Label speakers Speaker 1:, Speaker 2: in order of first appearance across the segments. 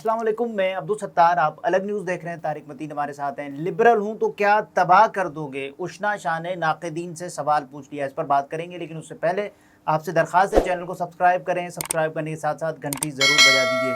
Speaker 1: السلام علیکم، میں عبدالستار، آپ الگ نیوز دیکھ رہے ہیں۔ طارق متین ہمارے ساتھ ہیں۔ لبرل ہوں تو کیا تباہ کر دو گے؟ اشنا شاہ نے ناقدین سے سوال پوچھ لیا، اس پر بات کریں گے، لیکن اس سے پہلے آپ سے درخواست ہے چینل کو سبسکرائب کریں، سبسکرائب کرنے کے ساتھ ساتھ گھنٹی ضرور بجا دیجیے۔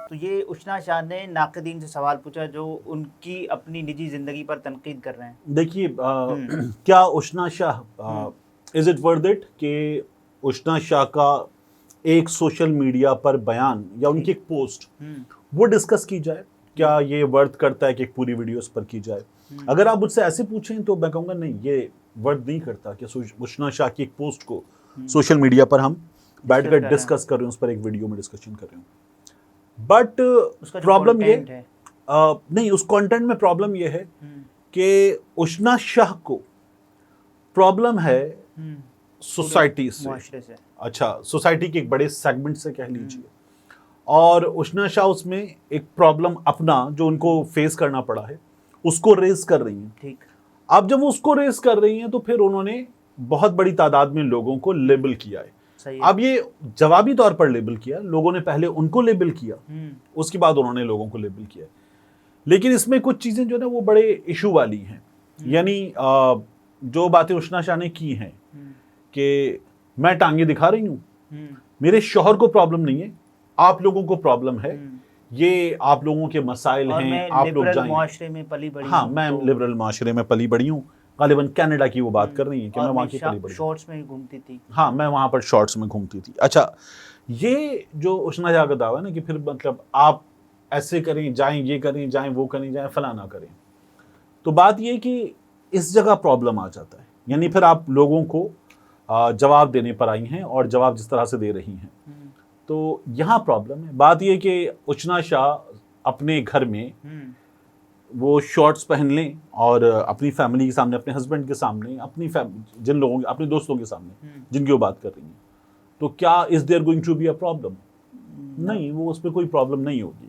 Speaker 1: تو یہ اشنا شاہ نے ناقدین سے سوال پوچھا جو ان کی اپنی نجی زندگی پر تنقید کر رہے ہیں۔
Speaker 2: دیکھیے کیا اشنا شاہ از اٹ ورتھ اٹ کہ اشنا شاہ کا ایک سوشل میڈیا پر بیان یا ان کی ایک پوسٹ وہ ڈسکس کی جائے؟ کیا یہ ورتھ کرتا ہے کہ ایک پوری ویڈیو اس پر کی جائے؟ اگر آپ مجھ سے ایسے پوچھیں تو میں کہوں گا نہیں، یہ ورتھ نہیں کرتا کہ اشنا شاہ کی ایک پوسٹ کو سوشل میڈیا پر ہم بیٹھ کر ڈسکس کر رہے ہیں، اس پر ایک ویڈیو میں ڈسکشن کر رہے ہیں۔ بٹ پرابلم یہ نہیں، اس کانٹینٹ میں پرابلم یہ ہے کہ اشنا شاہ کو پرابلم ہے سوسائٹی سے، اچھا سوسائٹی کے ایک بڑے سیگمنٹ سے کہہ لیجیے، اور اشنا شاہ اس میں ایک پرابلم اپنا جو ان کو فیس کرنا پڑا ہے اس کو ریز کر رہی ہیں۔ اب جب وہ اس کو ریز کر رہی ہیں تو پھر انہوں نے بہت بڑی تعداد میں لوگوں کو لیبل کیا ہے۔ اب یہ جوابی طور پر لیبل کیا، لوگوں نے پہلے ان کو لیبل کیا، اس کے بعد انہوں نے لوگوں کو لیبل کیا، لیکن اس میں کچھ چیزیں جو نا وہ بڑے ایشو والی ہیں۔ یعنی جو باتیں اشنا شاہ نے کی ہیں کہ میں ٹانگیں دکھا رہی ہوں، میرے شوہر کو پرابلم نہیں ہے، آپ لوگوں کو پرابلم ہے، یہ آپ لوگوں کے مسائل ہیں، آپ لوگ جائیں۔
Speaker 1: معاشرے میں پلی بڑی،
Speaker 2: ہاں میں لبرل معاشرے میں پلی بڑی ہوں، غالباً کینیڈا کی وہ بات کر رہی ہیں کہ میں وہاں کی پلی بڑی ہوں،
Speaker 1: شارٹس میں گھومتی تھی۔
Speaker 2: ہاں میں وہاں پر شارٹس میں گھومتی تھی۔ اچھا، یہ جو اشنا شاہ کا دعویٰ ہے نا کہ پھر مطلب آپ ایسے کریں، جائیں یہ کریں، جائیں وہ کریں، جائیں فلاں نہ کریں، تو بات یہ کہ اس جگہ پرابلم آ جاتا ہے۔ یعنی پھر آپ لوگوں کو جواب دینے پر آئی ہیں اور جواب جس طرح سے دے رہی ہیں، تو یہاں پرابلم ہے۔ بات یہ کہ اشنا شاہ اپنے گھر میں وہ شارٹس پہن لیں اور اپنی فیملی کے سامنے، اپنے ہسبینڈ کے سامنے، جن لوگوں اپنے دوستوں کے سامنے جن کی وہ بات کر رہی ہیں، تو کیا is there going to be a problem? نہیں، وہ اس پہ کوئی پرابلم نہیں ہوگی۔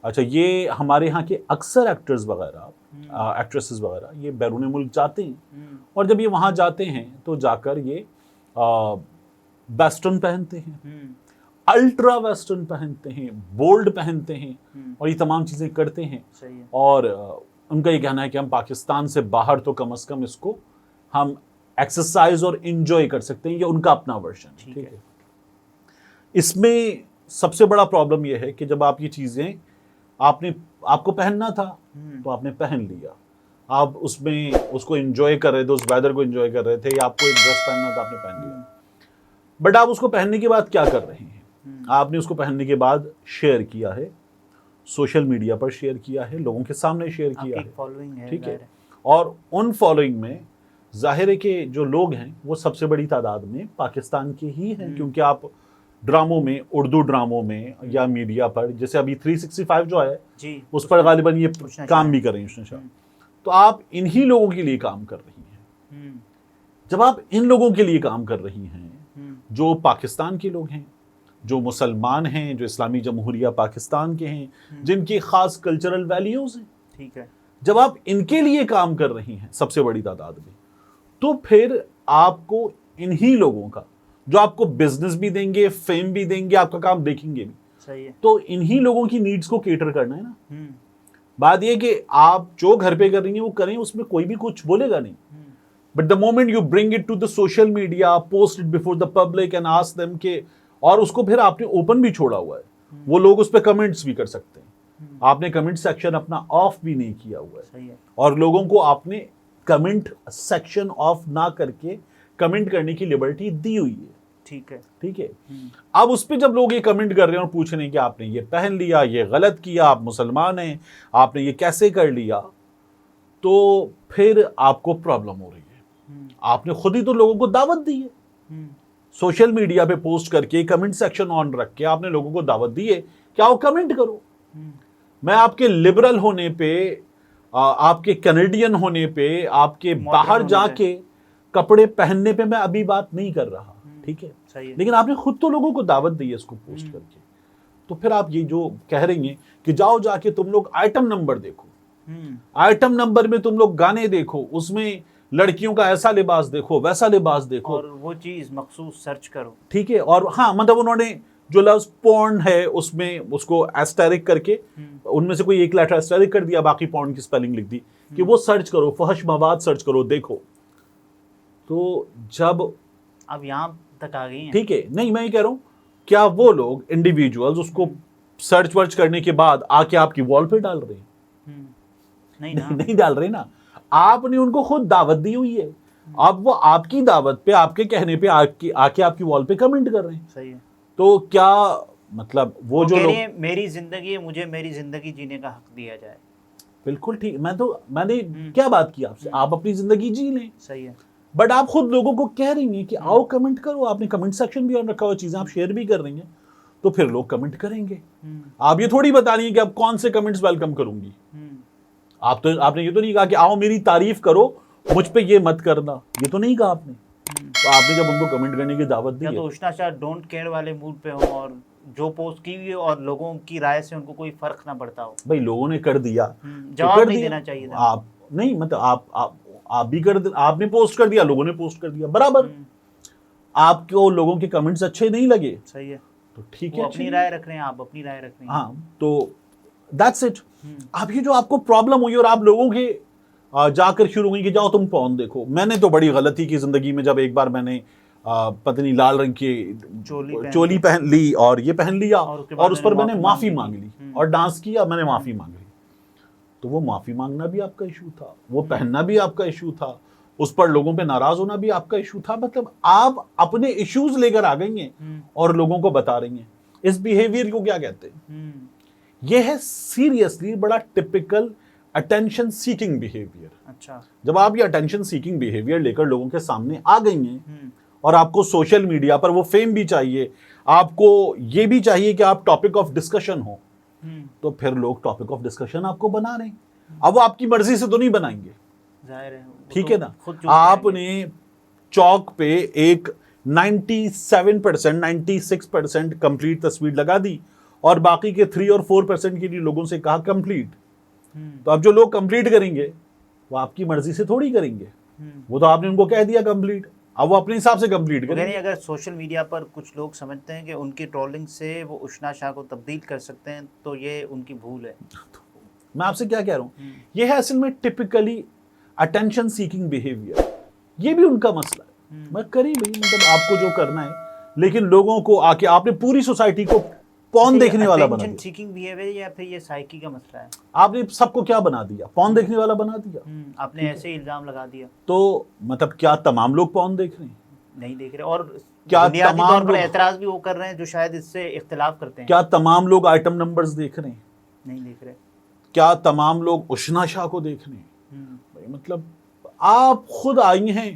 Speaker 2: اچھا، یہ ہمارے ہاں کے اکثر ایکٹرز وغیرہ، ایکٹریسز وغیرہ، یہ بیرون ملک جاتے ہیں، اور جب یہ وہاں جاتے ہیں تو جا کر یہ ویسٹرن پہنتے ہیں، الٹرا ویسٹرن پہنتے ہیں، بولڈ پہنتے ہیں، اور یہ تمام چیزیں کرتے ہیں، اور ان کا یہ کہنا ہے کہ ہم پاکستان سے باہر تو کم از کم اس کو ہم ایکسرسائز اور انجوائے کر سکتے ہیں، یہ ان کا اپنا ورژن ہے۔ ٹھیک ہے، اس میں سب سے بڑا پرابلم یہ ہے کہ جب آپ یہ چیزیں آپ کو پہننا تھا تو آپ نے پہن لیا، آپ اس میں اس کو انجوائے کر رہے تھے، اس ویدر کو انجوائے کر رہے تھے، یا آپ کو ایک ڈریس پہننا تھا، آپ نے پہن لیا، بٹ آپ اس کو پہننے کے بعد کیا کر رہے ہیں؟ آپ نے اس کو پہننے کے بعد شیئر کیا ہے، سوشل میڈیا پر شیئر کیا ہے، لوگوں کے سامنے شیئر کیا ہے، ٹھیک ہے، اور ان فالوئنگ میں ظاہر ہے کہ جو لوگ ہیں وہ سب سے بڑی تعداد میں پاکستان کے ہی ہیں، کیونکہ آپ ڈراموں میں، اردو ڈراموں میں یا میڈیا پر، جیسے ابھی 365 جو ہے اس پر غالباً یہ کام بھی کر رہی ہیں اشنا شاہ، تو آپ انہی لوگوں کے لیے کام کر رہی ہیں۔ جب آپ ان لوگوں کے لیے کام کر رہی ہیں جو پاکستان کے لوگ ہیں، جو مسلمان ہیں، جو اسلامی جمہوریہ پاکستان کے ہیں، جن کی خاص کلچرل ویلیوز ہیں، ٹھیک ہے، جب آپ ان کے لیے کام کر رہی ہیں سب سے بڑی تعداد میں، تو پھر آپ کو انہی لوگوں کا جو آپ کو بزنس بھی دیں گے، فیم بھی دیں گے، آپ کا کام دیکھیں گے بھی، صحیح ہے، تو انہی لوگوں کی نیڈز کو کیٹر کرنا ہے نا۔ بات یہ کہ آپ جو گھر پہ کر رہی ہیں وہ کریں، اس میں کوئی بھی کچھ بولے گا نہیں، but the moment you bring it to the social media, post it before the public and ask them کہ، اور اس کو پھر آپ نے اوپن بھی چھوڑا ہوا ہے، وہ لوگ اس پہ کمنٹس بھی کر سکتے ہیں، آپ نے کمنٹ سیکشن اپنا آف بھی نہیں کیا ہوا ہے، اور لوگوں کو آپ نے کمنٹ سیکشن آف نہ کر کے کمنٹ کرنے کی لبرٹی دی ہوئی ہے، ٹھیک ہے۔ اب اس پہ جب لوگ یہ کمنٹ کر رہے ہیں اور پوچھ رہے ہیں کہ آپ نے یہ پہن لیا، یہ غلط کیا، آپ مسلمان ہیں، آپ نے یہ کیسے کر لیا، تو پھر آپ کو پرابلم ہو رہی ہے۔ آپ نے خود ہی تو لوگوں کو دعوت دی ہے، سوشل میڈیا پہ پوسٹ کر کے، کمنٹ سیکشن آن رکھ کے آپ نے لوگوں کو دعوت دی ہے کہ آؤ کمنٹ کرو۔ میں آپ کے لبرل ہونے پہ، آپ کے کینیڈین ہونے پہ، آپ کے باہر جا کے کپڑے پہننے پہ میں ابھی بات نہیں کر رہا، ٹھیک ہے، لیکن آپ نے خود تو لوگوں کو دعوت دی ہے اس کو پوسٹ کر کے، تو پھر آپ یہ جو کہہ رہی ہیں کہ جاؤ جا کے تم لوگ آئٹم نمبر دیکھو، آئٹم نمبر میں تم لوگ گانے دیکھو، اس میں لڑکیوں کا ایسا لباس دیکھو، ویسا لباس دیکھو،
Speaker 1: اور وہ چیز مخصوص سرچ کرو،
Speaker 2: ٹھیک ہے، اور ہاں مطلب انہوں نے جو لفظ پورن ہے اس میں اس کو ایسٹیرک کر کے ان میں سے کوئی ایک لیٹر ایسٹیرک کر دیا, باقی پورن کی سپیلنگ لکھ دی کہ وہ سرچ کرو, فحش مواد سرچ کرو, دیکھو. تو جب
Speaker 1: اب یہاں تک آ گئی ہیں,
Speaker 2: ٹھیک ہے, نہیں میں یہ کہہ رہا ہوں کیا وہ لوگ انڈیویجولز اس کو سرچ ورچ کرنے کے بعد آ کے آپ کی وال پہ ڈال رہے ہیں؟ نہیں ڈال رہے نا, آپ نے ان کو خود دعوت دی ہوئی ہے, اب وہ آپ کی دعوت پہ آپ کے کہنے پہ آ کے آپ کی وال پہ کمنٹ کر رہے ہیں.
Speaker 1: صحیح ہے.
Speaker 2: تو کیا مطلب وہ جو لوگ
Speaker 1: میری زندگی ہے, مجھے میری زندگی جینے کا حق دیا جائے.
Speaker 2: بالکل ٹھیک, میں نے کیا بات کی آپ سے, آپ اپنی زندگی جی لیں.
Speaker 1: صحیح ہے.
Speaker 2: بٹ آپ خود لوگوں کو کہہ رہی ہیں کہ آؤ کمنٹ کرو, آپ نے کمنٹ سیکشن بھی آن رکھا ہوا, چیزیں آپ شیئر بھی کر رہی ہیں, تو پھر لوگ کمنٹ کریں گے. آپ یہ تھوڑی بتا رہی ہیں کہ آپ کون سے کمنٹس ویلکم کروں گی. آپ نے یہ تو نہیں کہا کہ آؤ میری تعریف کرو, مجھ پہ یہ مت کرنا, یہ تو نہیں کہا آپ نے. تو آپ نے جب ان کو کمنٹ کرنے کی دعوت دی ہے,
Speaker 1: تو اشنا شاہ ڈونٹ کیئر والے موڈ پہ ہوں اور جو پوسٹ کی ہوئی اور لوگوں کی رائے سے ان کو کوئی فرق نہ پڑتا ہو.
Speaker 2: بھائی لوگوں نے کر دیا,
Speaker 1: جواب نہیں دینا چاہیے تھا.
Speaker 2: آپ نہیں, مطلب آپ بھی آپ نے پوسٹ کر دیا, لوگوں نے پوسٹ کر دیا, برابر. آپ کو لوگوں کے کمنٹس اچھے نہیں لگے,
Speaker 1: صحیح ہے,
Speaker 2: تو ٹھیک ہے,
Speaker 1: اپنی رائے رکھ رہے ہیں, آپ اپنی رائے رکھ رہے ہیں.
Speaker 2: ہاں, تو دیٹس اٹ. اب یہ جو آپ کو پرابلم ہوئی اور آپ لوگوں کے جا کر شروع ہوئی کہ جاؤ تم پون دیکھو, میں نے تو بڑی غلطی کی زندگی میں جب ایک بار میں نے پتہ نہیں لال رنگ کی چولی پہن لی اور یہ پہن لیا اور اس پر میں نے معافی مانگ لی اور ڈانس کیا, میں نے معافی مانگ لی. تو وہ معافی مانگنا بھی آپ کا ایشو تھا, وہ پہننا بھی آپ کا ایشو تھا, اس پر لوگوں پہ ناراض ہونا بھی آپ کا ایشو تھا. مطلب آپ اپنے ایشوز لے کر آ گئی ہیں اور لوگوں کو بتا رہی ہیں. اس بیہیویئر کو کیا کہتے ہیں؟ یہ ہے سیریسلی بڑا ٹپیکل اٹینشن سیکنگ بیہیویئر.
Speaker 1: اچھا,
Speaker 2: جب آپ یہ اٹینشن سیکنگ بیہیویئر لے کر لوگوں کے سامنے آ گئی ہیں اور آپ کو سوشل میڈیا پر وہ فیم بھی چاہیے, آپ کو یہ بھی چاہیے کہ آپ ٹاپک آف ڈسکشن ہو, تو پھر لوگ ٹاپک آف ڈسکشن آپ کو بنا رہے ہیں. اب وہ آپ کی مرضی سے تو نہیں بنائیں گے,
Speaker 1: ظاہر ہے,
Speaker 2: ٹھیک ہے نا. آپ نے چوک پہ ایک 97% 96% کمپلیٹ تصویر لگا دی اور باقی کے 3 اور 4% کے لیے لوگوں سے کہا کمپلیٹ. تو اب جو لوگ کمپلیٹ کریں گے وہ آپ کی مرضی سے تھوڑی کریں گے, وہ تو آپ نے ان کو کہہ دیا کمپلیٹ, اب وہ اپنے حساب سے کمپلیٹ کریں گے.
Speaker 1: اگر سوشل میڈیا پر کچھ لوگ سمجھتے ہیں کہ ان کی ٹرولنگ سے وہ اشنا شاہ کو تبدیل کر سکتے ہیں, تو یہ ان کی بھول ہے.
Speaker 2: میں آپ سے کیا کہہ رہا ہوں, یہ ہے اصل میں ٹپیکلی اٹینشن سیکنگ بیہیویئر. یہ بھی ان کا مسئلہ ہے. میں کری بھائی, مطلب آپ کو جو کرنا ہے, لیکن لوگوں کو آ کے آپ نے پوری سوسائٹی کو پون دیکھنے والا بنا دیا.
Speaker 1: سیکنگ بیہیویئر یا پھر یہ سائیکی کا مسئلہ ہے.
Speaker 2: آپ نے سب کو کیا بنا دیا, پون دیکھنے والا بنا دیا.
Speaker 1: آپ نے ایسے ہی الزام لگا دیا.
Speaker 2: تو مطلب کیا تمام لوگ پون دیکھ رہے ہیں؟
Speaker 1: نہیں دیکھ رہے, اور
Speaker 2: کیا
Speaker 1: بنیادی
Speaker 2: تمام
Speaker 1: طور پر
Speaker 2: لوگ
Speaker 1: اعتراض بھی وہ کر رہے ہیں جو شاید اس سے اختلاف کرتے ہیں.
Speaker 2: کیا تمام لوگ آئٹم نمبرز دیکھ رہے ہیں؟
Speaker 1: نہیں دیکھ رہے.
Speaker 2: کیا تمام لوگ اشنا شاہ کو دیکھ رہے ہیں؟ مطلب آپ خود آئی ہیں,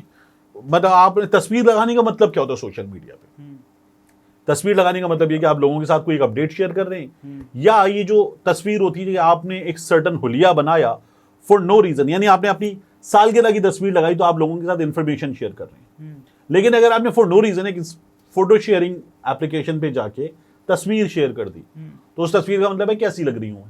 Speaker 2: مطلب آپ نے تصویر لگانے کا مطلب کیا ہوتا ہے سوشل میڈیا پہ؟ تصویر لگانے کا مطلب یہ کہ آپ لوگوں کے ساتھ کوئی ایک اپڈیٹ شیئر کر رہے ہیں, یا یہ جو تصویر ہوتی ہے کہ آپ نے ایک سرٹن حلیہ بنایا فور نو ریزن, یعنی آپ نے اپنی سالگرہ کی تصویر لگائی تو آپ لوگوں کے ساتھ انفارمیشن شیئر کر رہے ہیں. لیکن اگر آپ نے فور نو ریزن ایک فوٹو شیئرنگ اپلیکیشن پہ جا کے تصویر شیئر کر دی, تو اس تصویر کا مطلب ہے کیسی لگ رہی ہوں,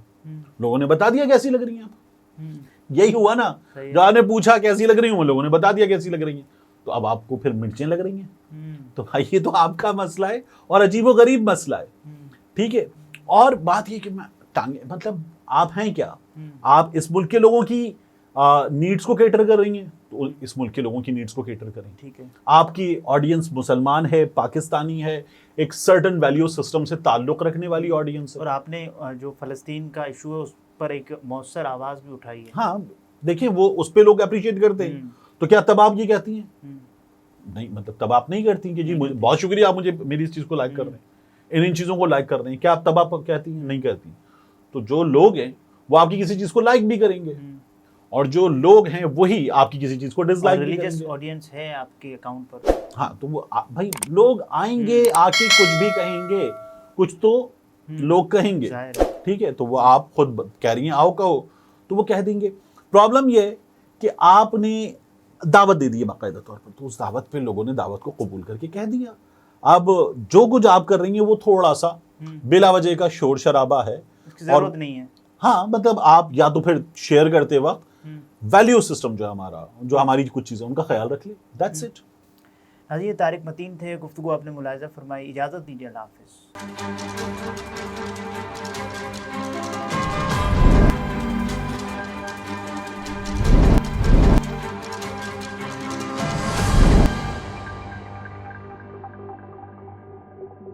Speaker 2: لوگوں نے بتا دیا کیسی لگ رہی ہیں آپ. یہی ہوا نا, جو آپ نے پوچھا کیسی لگ رہی ہوں, لوگوں نے بتا دیا کیسی لگ رہی ہیں. تو اب آپ کو پھر مرچیں لگ رہی ہیں, تو بھائی یہ تو آپ کا مسئلہ ہے اور عجیب و غریب مسئلہ ہے, ٹھیک ہے. اور بات یہ کہ مطلب آپ ہیں کیا, آپ اس ملک کے لوگوں کی نیڈز کو کیٹر کر رہی ہیں, تو اس ملک کے لوگوں کی نیڈز کو کیٹر کریں. ٹھیک ہے, آپ کی آڈینس مسلمان ہے, پاکستانی ہے, ایک سرٹن ویلیو سسٹم سے تعلق رکھنے والی آڈینس ہے.
Speaker 1: اور آپ نے جو فلسطین کا ایشو ہے اس پر ایک مؤثر آواز بھی اٹھائی ہے.
Speaker 2: ہاں دیکھیں, وہ اس پہ لوگ اپریشیٹ کرتے ہیں, تو کیا تب آپ یہ کہتی ہیں؟ نہیں, مطلب تب آپ نہیں کرتی کہ جی بہت شکریہ آپ مجھے میری اس چیز کو لائک کر رہے ہیں, ان چیزوں کو لائک کر رہے ہیں, کیا آپ تب آپ کہتی ہیں؟ نہیں کہتی. تو جو لوگ ہیں وہ آپ کی کسی چیز کو لائک بھی کریں گے, اور جو لوگ ہیں وہی آپ کی کسی چیز کو ڈس لائک بھی کریں گے.
Speaker 1: ریلیجس آڈینس ہے آپ کے اکاؤنٹ پر.
Speaker 2: ہاں, تو وہ بھائی لوگ آئیں گے, آ کے کچھ بھی کہیں گے, کچھ تو لوگ کہیں گے, ٹھیک ہے. تو وہ آپ خود کہہ رہی ہیں آؤ کہو, تو وہ کہہ دیں گے. پرابلم یہ ہے کہ آپ نے دعوت دے دی ہے باقاعدہ طور پر, تو اس دعوت پہ لوگوں نے دعوت کو قبول کر کے کہہ دیا. اب جو کچھ آپ کر رہی ہیں وہ تھوڑا سا بلا وجہ کا شور شرابہ ہے,
Speaker 1: ضرورت نہیں ہے.
Speaker 2: ہاں, مطلب آپ یا تو پھر شیئر کرتے وقت ویلیو سسٹم جو ہے ہمارا, جو ہماری کچھ چیزیں ان کا خیال رکھ لیں, دیٹس اٹ.
Speaker 1: حاضر طارق متین تھے، گفتگو آپ نے ملاحظہ فرمائی، اجازت دیجیے، اللہ حافظ.